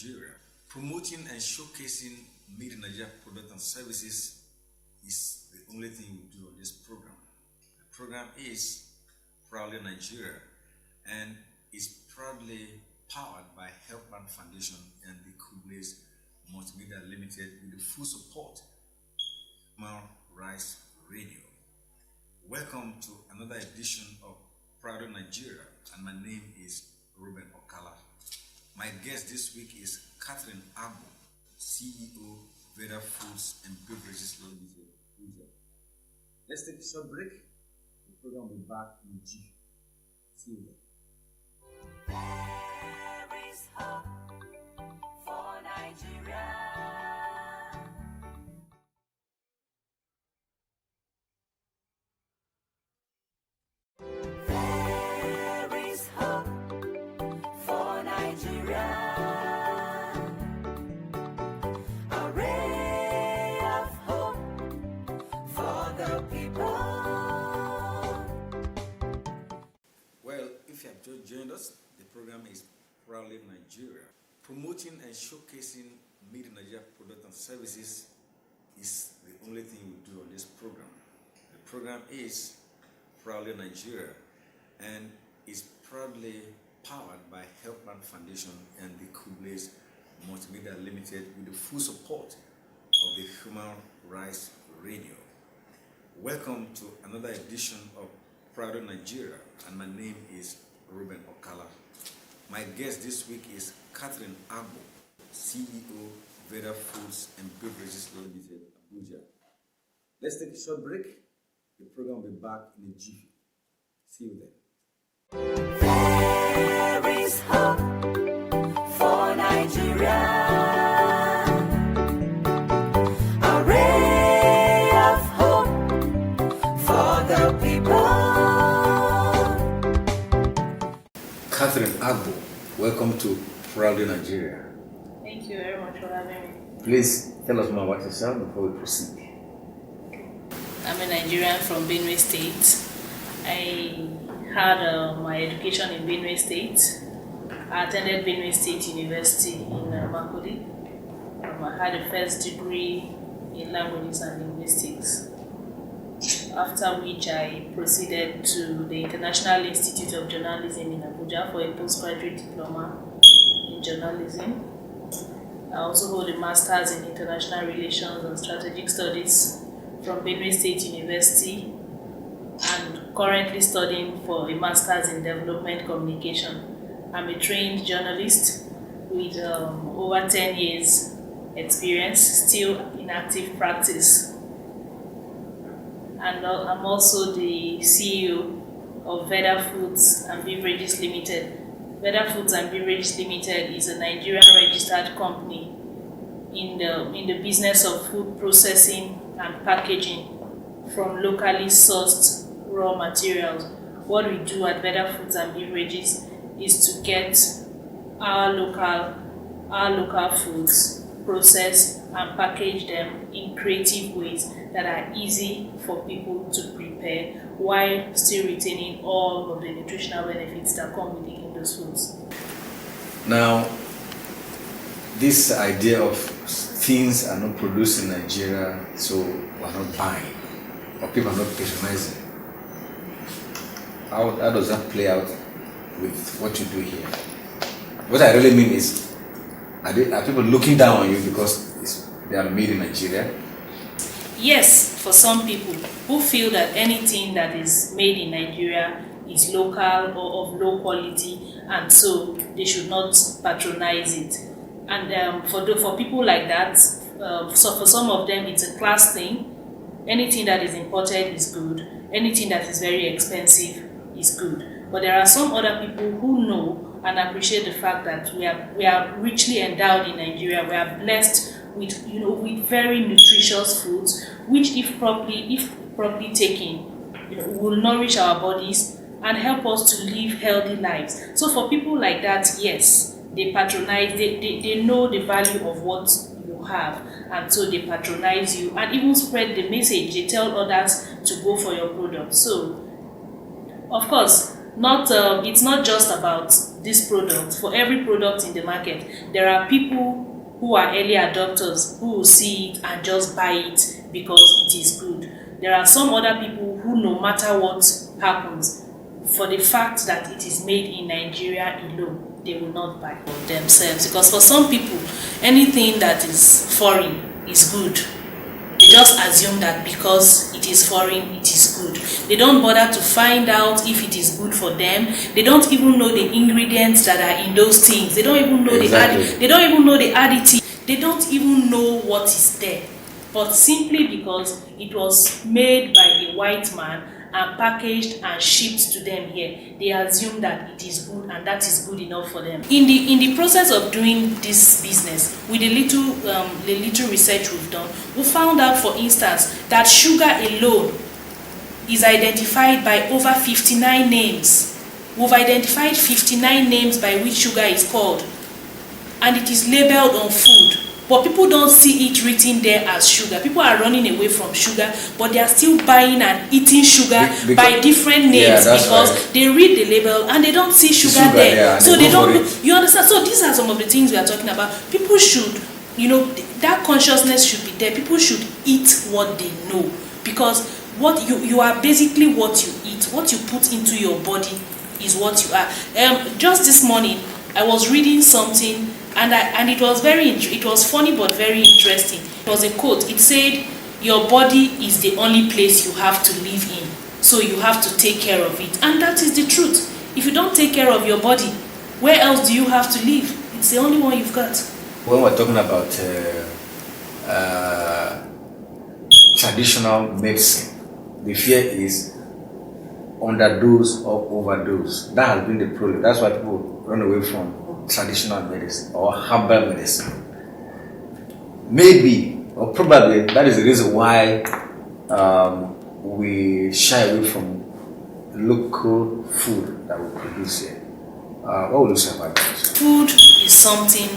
Nigeria. Promoting and showcasing made in Nigeria products and services is the only thing we do on this program. The program is Proudly Nigeria and is proudly powered by Helpman Foundation and the Kublaze Multimedia Limited with the full support of Human Rights Radio. Welcome to another edition of Proudly Nigeria, and my name is Ruben Okala. My guest this week is Catherine Agbo, CEO, Veda Foods and Beverages Limited. Let's take a short break. The program will be back in a jiffy. See you there. There is hope for Nigeria. There is hope for Nigeria. A ray of hope for the people. Well, if you have just joined us, the program is Proudly Nigeria. Promoting and showcasing made in Nigeria products and services is the only thing we do on this program. The program is Proudly Nigeria and is proudly powered by Helpman Foundation and the Kublaze Multimedia Limited with the full support of the Human Rights Radio. Welcome to another edition of Proudly Nigeria, and my name is Ruben Okala. My guest this week is Catherine Agbo, CEO, Veda Foods and Beverages Limited, Abuja. Let's take a short break. The program will be back in a jiffy. See you then. There is hope for Nigeria. A ray of hope for the people. Catherine Agbo, welcome to Proudly Nigeria. Thank you very much for having me. Please tell us more about yourself before we proceed. I'm a Nigerian from Benue State. I had my education in Benue State. I attended Benue State University in Makodi. I had a first degree in languages and linguistics, after which I proceeded to the International Institute of Journalism in Abuja for a postgraduate diploma in journalism. I also hold a master's in international relations and strategic studies from Benue State University and currently studying for a master's in development communication. I'm a trained journalist with over 10 years experience, still in active practice. And I'm also the CEO of Veda Foods and Beverages Limited. Veda Foods and Beverages Limited is a Nigerian registered company in the business of food processing and packaging from locally sourced raw materials. What we do at Veda Foods and Beverages is to get our local foods, process and package them in creative ways that are easy for people to prepare while still retaining all of the nutritional benefits that come with eating those foods. Now, this idea of things are not produced in Nigeria, so we're not buying, or people are not patronizing. How does that play out with what you do here? What I really mean is, are people looking down on you because they are made in Nigeria? Yes, for some people who feel that anything that is made in Nigeria is local or of low quality, and so they should not patronize it. And for people like that, so for some of them it's a class thing. Anything that is imported is good. Anything that is very expensive is good. But there are some other people who know and appreciate the fact that we are richly endowed in Nigeria. We are blessed with very nutritious foods, which if properly taken, will nourish our bodies and help us to live healthy lives. So for people like that, yes, they patronize. They know the value of what you have, and so they patronize you and even spread the message. They tell others to go for your product. So, of course, It's not just about this product. For every product in the market, there are people who are early adopters who will see it and just buy it because it is good. There are some other people who, no matter what happens, for the fact that it is made in Nigeria alone, they will not buy for themselves. Because for some people, anything that is foreign is good. They just assume that because it is foreign, it is good. They don't bother to find out if it is good for them. They don't even know the ingredients that are in those things. They don't even know they don't even know the additive. They don't even know what is there. But simply because it was made by a white man and packaged and shipped to them here, they assume that it is good and that is good enough for them. In the process of doing this business, with the little research we've done, we found out, for instance, that sugar alone is identified by over 59 names. We've identified 59 names by which sugar is called, and it is labeled on food. But people don't see it written there as sugar. People are running away from sugar, but they are still buying and eating sugar by different names, because they read the label and they don't see sugar there. So they don't. You understand? So these are some of the things we are talking about. People should, that consciousness should be there. People should eat what they know, because what you are basically what you eat. What you put into your body is what you are. Just this morning, I was reading something. And it was funny but very interesting. It was a quote. It said, "Your body is the only place you have to live in, so you have to take care of it." And that is the truth. If you don't take care of your body, where else do you have to live? It's the only one you've got. When we're talking about traditional medicine, the fear is underdose or overdose. That has been the problem. That's why people run away from traditional medicine or herbal medicine. Maybe or probably that is the reason why we shy away from local food that we produce here. What would you say about that? Food is something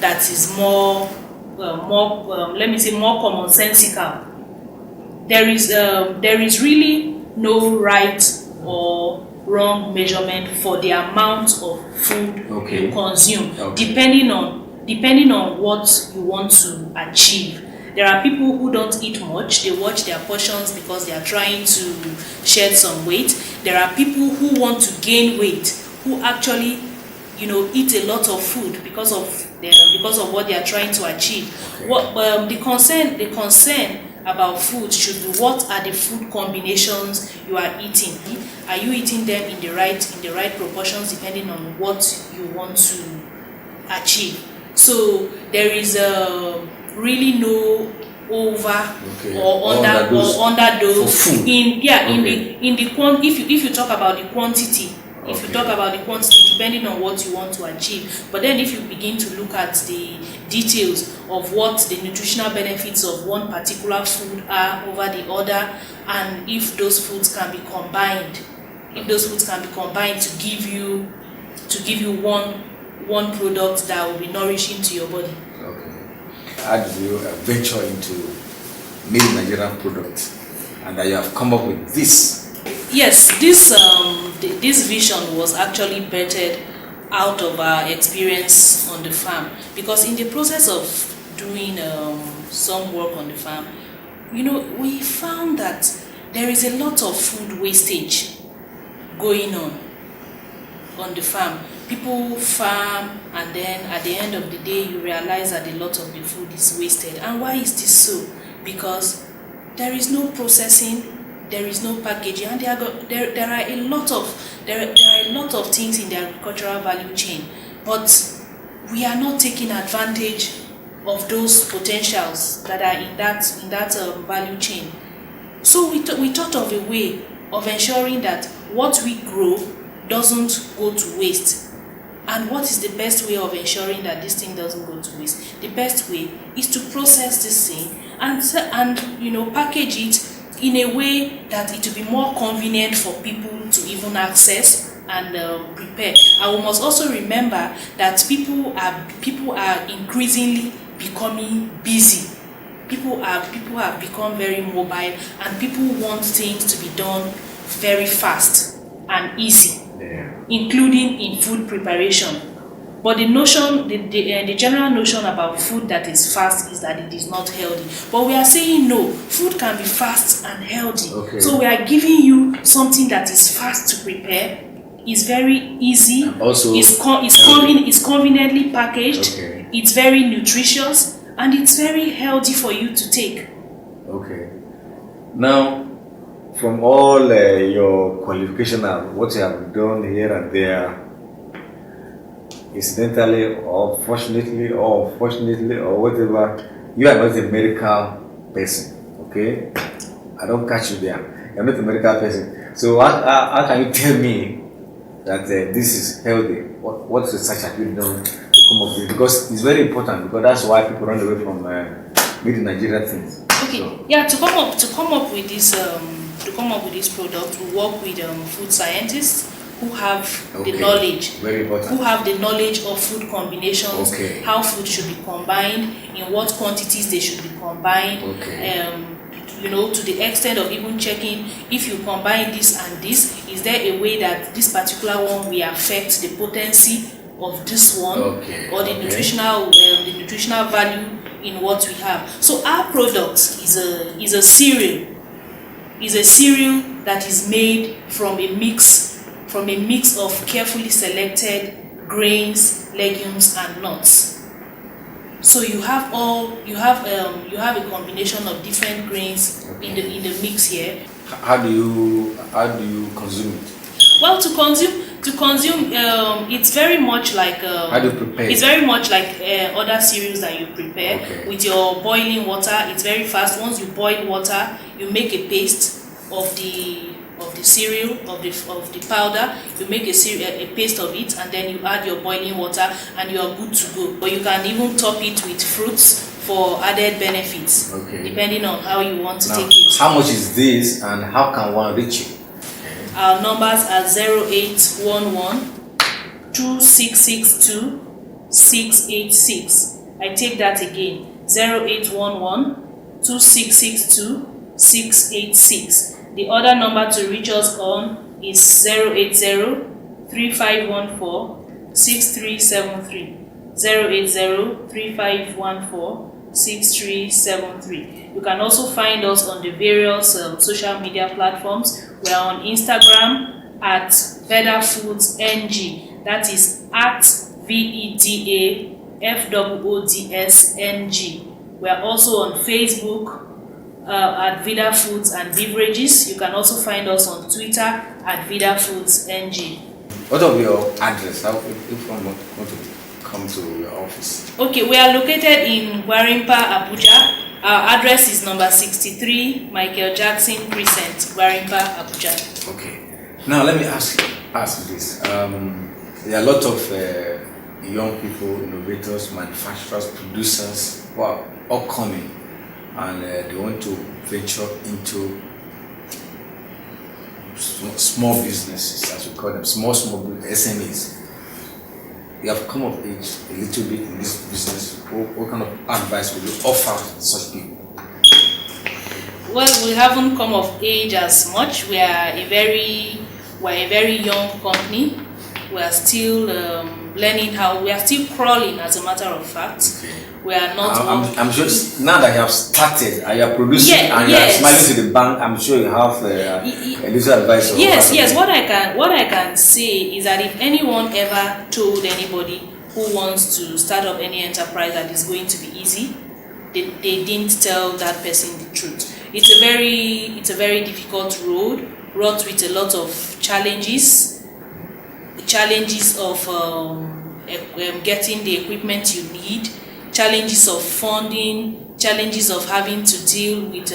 that is more commonsensical. There is really no right or wrong measurement for the amount of food you consume, depending on what you want to achieve. There are people who don't eat much. They watch their portions because they are trying to shed some weight. There are people who want to gain weight, who actually eat a lot of food because of what they are trying to achieve. What the concern about food should be, what are the food combinations you are eating? Are you eating them in the right proportions, depending on what you want to achieve? So there is really no over or underdose if you talk about the quantity. If you talk about the quantity, depending on what you want to achieve. But then if you begin to look at the details of what the nutritional benefits of one particular food are over the other, and if those foods can be combined, to give you one product that will be nourishing to your body. Okay. How did you venture into made Nigerian products, and that you have come up with this? Yes, this vision was actually birthed out of our experience on the farm, because in the process of doing some work on the farm, we found that there is a lot of food wastage going on the farm. People farm, and then at the end of the day you realize that a lot of the food is wasted. And why is this so? Because there is no processing, there is no packaging, and there are a lot of things in the agricultural value chain, but we are not taking advantage of those potentials that are in that value chain. So we thought of a way of ensuring that what we grow doesn't go to waste. And what is the best way of ensuring that this thing doesn't go to waste? The best way is to process this thing and package it in a way that it will be more convenient for people to even access and prepare. And we must also remember that people are increasingly becoming busy. People have become very mobile, and people want things to be done very fast and easy. including in food preparation. But the notion, the general notion about food that is fast is that it is not healthy. But we are saying no, food can be fast and healthy. Okay. So we are giving you something that is fast to prepare, is very easy, also is conveniently packaged, Okay. it's very nutritious, and it's very healthy for you to take. Okay. Now, from all your qualification and what you have done here and there, incidentally or fortunately or unfortunately or whatever, you are not a medical person. Okay, I don't catch you there. You're not a medical person. So how can you tell me that this is healthy? What research have you done to come up with? Because it's very important, because that's why people run away from made in Nigeria things. Okay, So, yeah, to come up with this product, we work with food scientists who have Okay. the knowledge, very important. who have the knowledge of food combinations, Okay. how food should be combined, in what quantities they should be combined. Okay. To the extent of even checking if you combine this and this, is there a way that this particular one will affect the potency of this one, Okay. or the Okay. nutritional value in what we have. So our product is a cereal. Is a cereal that is made from a mix of carefully selected grains, legumes, and nuts. So you have a combination of different grains in the mix here. How do you consume it? Well, to consume, it's very much like How do you prepare? It's very much like other cereals that you prepare Okay. with your boiling water. It's very fast. Once you boil water, you make a paste of the cereal, of the powder. You make a paste of it, and then you add your boiling water, and you are good to go. But you can even top it with fruits for added benefits, Okay. depending on how you want to Now, take it. how much is this, and how can one reach you? Our numbers are 0811 2662 686. I take that again, 0811 2662 686. The other number to reach us on is 080 3514 6373. 080 3514 6373. You can also find us on the various social media platforms. We are on Instagram at Veda Foods NG. That is at VEDAFOODSNG. We are also on Facebook at Veda Foods and Beverages. You can also find us on Twitter at Veda Foods NG. What of your address? How if one want to come to your office? Okay, we are located in Gwarimpa, Abuja. Our address is number 63 Michael Jackson Crescent, Gwarimpa, Abuja. Okay. Now let me ask this. There are a lot of young people, innovators, manufacturers, producers who are upcoming, and they want to venture into small businesses, as we call them, small SMEs. You have come of age a little bit in this business. What kind of advice will you offer such people? Well, we haven't come of age as much. We are a very young company. We are still learning how. We are still crawling, as a matter of fact. Okay. We are not. I'm sure now that you have started and you are producing and you are smiling to the bank, I'm sure you have a little advice. Yes. What I can say is that if anyone ever told anybody who wants to start up any enterprise that is going to be easy, they didn't tell that person the truth. It's a very difficult road, wrought with a lot of challenges of getting the equipment you need, challenges of funding, challenges of having to deal with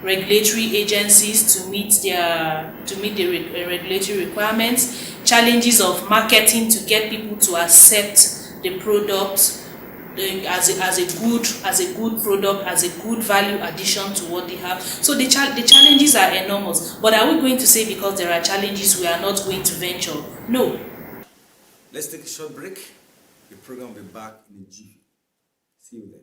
regulatory agencies to meet the regulatory requirements, challenges of marketing to get people to accept the product as a good product, as a good value addition to what they have. So the challenges are enormous. But are we going to say because there are challenges we are not going to venture? No. Let's take a short break. The program will be back in a jiffy. See you then.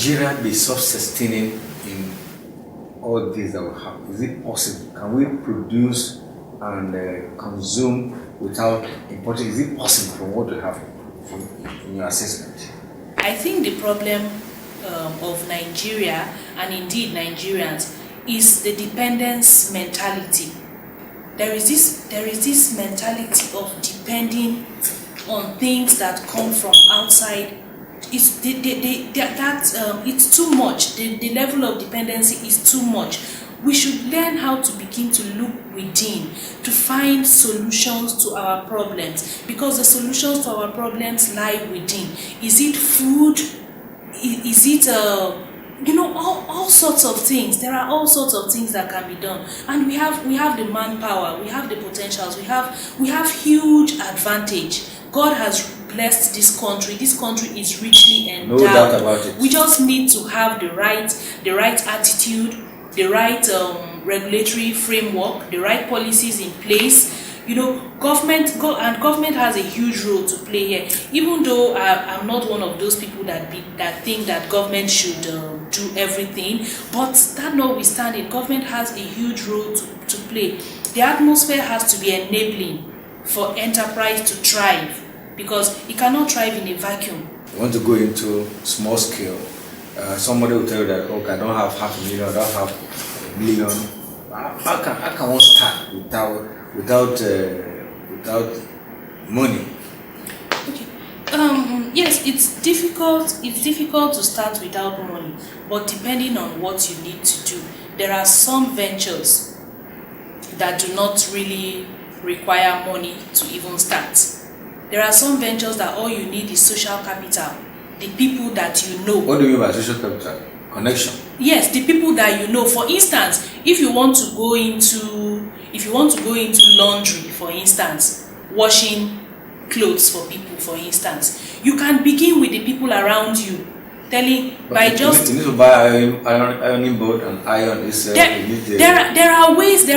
Nigeria be self-sustaining in all this that we have? Is it possible? Can we produce and consume without importing? Is it possible from what we have in your assessment? I think the problem of Nigeria, and indeed Nigerians, is the dependence mentality. There is this mentality of depending on things that come from outside. It's too much. The level of dependency is too much. We should learn how to begin to look within, to find solutions to our problems, because the solutions to our problems lie within. Is it food? Is it all sorts of things? There are all sorts of things that can be done, and we have the manpower, we have the potentials, we have huge advantage. God has blessed this country. This country is richly endowed. No doubt about it. We just need to have the right attitude, the right regulatory framework, the right policies in place. Government has a huge role to play here. Even though I'm not one of those people that think that government should do everything, but that notwithstanding, government has a huge role to play. The atmosphere has to be enabling for enterprise to thrive, because it cannot thrive in a vacuum. You want to go into small scale. Somebody will tell you that, okay, I don't have $500,000, I don't have $1 million. How can one start without money? Okay. Yes, it's difficult. It's difficult to start without money, but depending on what you need to do, there are some ventures that do not really require money to even start. There are some ventures that all you need is social capital, the people that you know. What do you mean by social capital? Connection. Yes, the people that you know. For instance, if you want to go into laundry, for instance, washing clothes for people, for instance, you can begin with the people around you. Telling by just you need to buy ironing board and iron itself. There are ways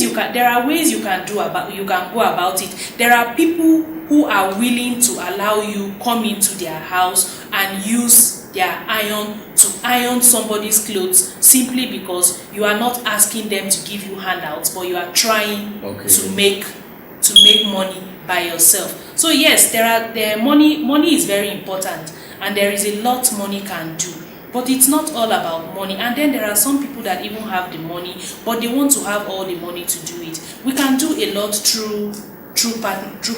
you can go about it. There are people who are willing to allow you come into their house and use their iron to iron somebody's clothes, simply because you are not asking them to give you handouts, but you are trying to make money by yourself. So yes, money is very important, and there is a lot money can do, but it's not all about money. And then there are some people that even have the money, but they want to have all the money to do it. We can do a lot through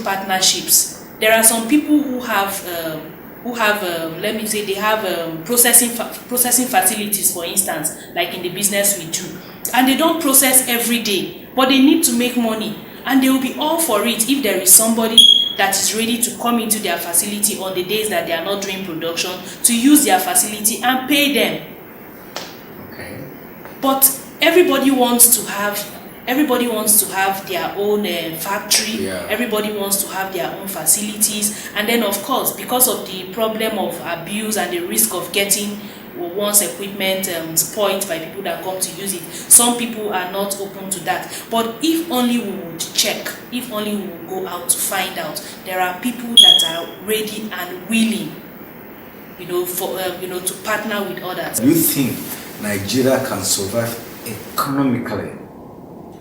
partnerships. There are some people who have let me say, they have processing facilities, for instance, like in the business we do, and they don't process every day, but they need to make money, and they will be all for it if there is somebody that is ready to come into their facility on the days that they are not doing production, to use their facility and pay them. Okay. But everybody wants to have their own factory. Yeah. Everybody wants to have their own facilities, and then of course, because of the problem of abuse and the risk of getting one's equipment spoiled by people that come to use it, some people are not open to that. But if only we would check, if only we would go out to find out, there are people that are ready and willing, to partner with others. Do you think Nigeria can survive economically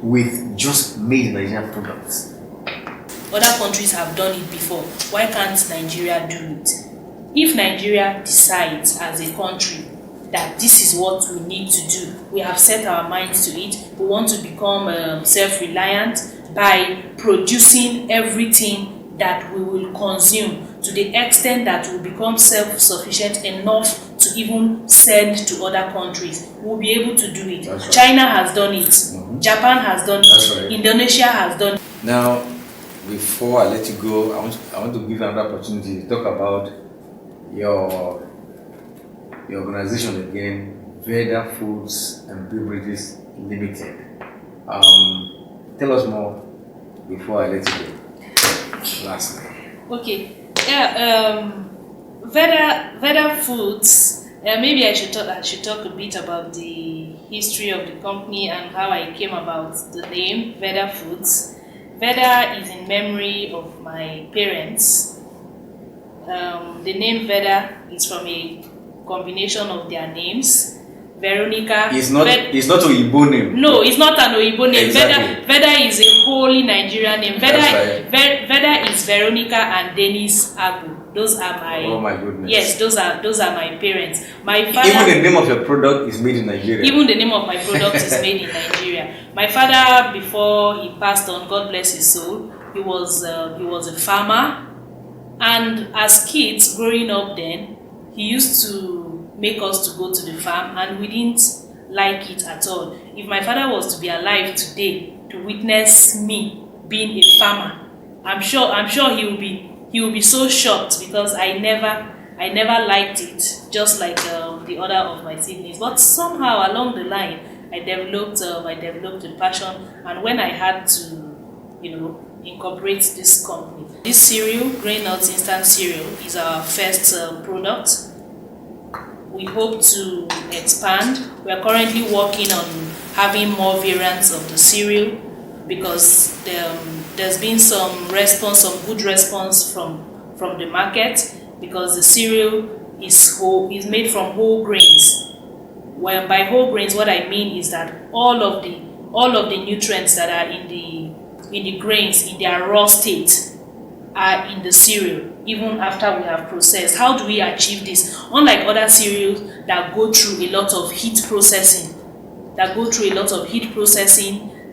with just made in Nigerian products? Other countries have done it before. Why can't Nigeria do it? If Nigeria decides as a country that this is what we need to do, we have set our minds to it, we want to become self-reliant by producing everything that we will consume to the extent that we will become self-sufficient enough to even send to other countries, we'll be able to do it. Right. China has done it. Japan has done it. Right. Indonesia has done it. Now, before I let you go, I want to give you another opportunity to talk about your organization again, Veda Foods and Beverages Limited. Tell us more before I let you go. Lastly. Okay. Yeah. Veda Foods. Maybe I should talk a bit about the history of the company and how I came about the name Veda Foods. Veda is in memory of my parents. The name Veda is from a combination of their names. Veronica. It's not an Igbo name. No, it's not an Igbo name. Exactly. Veda is a wholly Nigerian name. That's right. Veda is Veronica and Dennis Agu. Those are my. Oh my goodness. Yes, those are my parents. My father. Even the name of your product is made in Nigeria. Even the name of my product is made in Nigeria. My father, before he passed on, God bless his soul, he was a farmer, and as kids growing up, then he used to make us to go to the farm, and we didn't like it at all. If my father was to be alive today to witness me being a farmer, I'm sure he will be so shocked, because I never liked it, just like the other of my siblings. But somehow along the line, I developed a passion, and when I had to, incorporate this company. This cereal, Grain Nuts Instant Cereal, is our first product. We hope to expand. We are currently working on having more variants of the cereal, because there's been some good response from the market, because the cereal is made from whole grains. Well, by whole grains, what I mean is that all of the nutrients that are in the grains in their raw state are in the cereal, even after we have processed. How do we achieve this? Unlike other cereals that go through a lot of heat processing,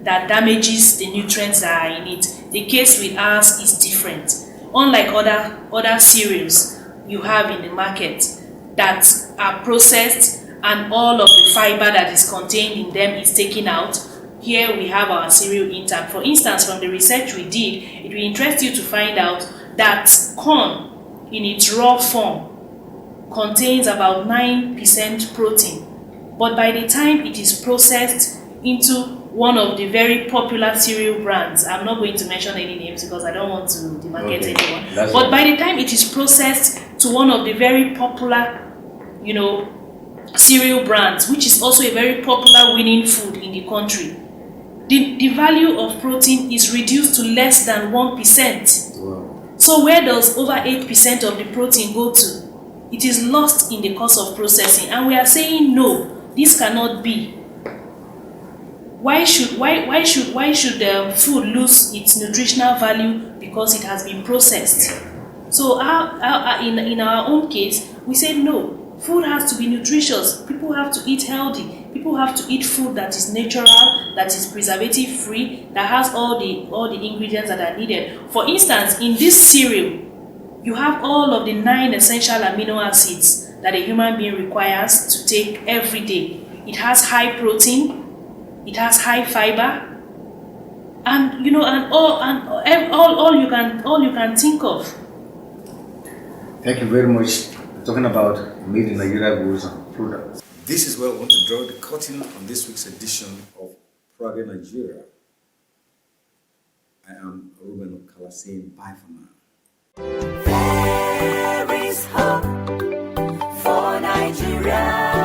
that damages the nutrients that are in it, the case with ours is different. Unlike other cereals you have in the market that are processed and all of the fiber that is contained in them is taken out, here we have our cereal intact. For instance, from the research we did, it will interest you to find out that corn in its raw form contains about 9% protein, but by the time it is processed into one of the very popular cereal brands, I'm not going to mention any names because I don't want to demarcate anyone, but by the time it is processed to one of the very popular, cereal brands, which is also a very popular winning food in the country, the value of protein is reduced to less than 1%. Wow. So where does over 8% of the protein go to? It is lost in the course of processing, and we are saying no, this cannot be. Why should food lose its nutritional value because it has been processed? So in our own case, we said no. Food has to be nutritious. People have to eat healthy. People have to eat food that is natural, that is preservative free, that has all the ingredients that are needed. For instance, in this cereal, you have all of the 9 essential amino acids that a human being requires to take every day. It has high protein, it has high fiber, and all you can think of. Thank you very much. Talking about made in Nigeria goods and products. This is where we want to draw the curtain on this week's edition of Proudly Nigeria. I am Ruben Okala saying bye for now. There is hope for Nigeria.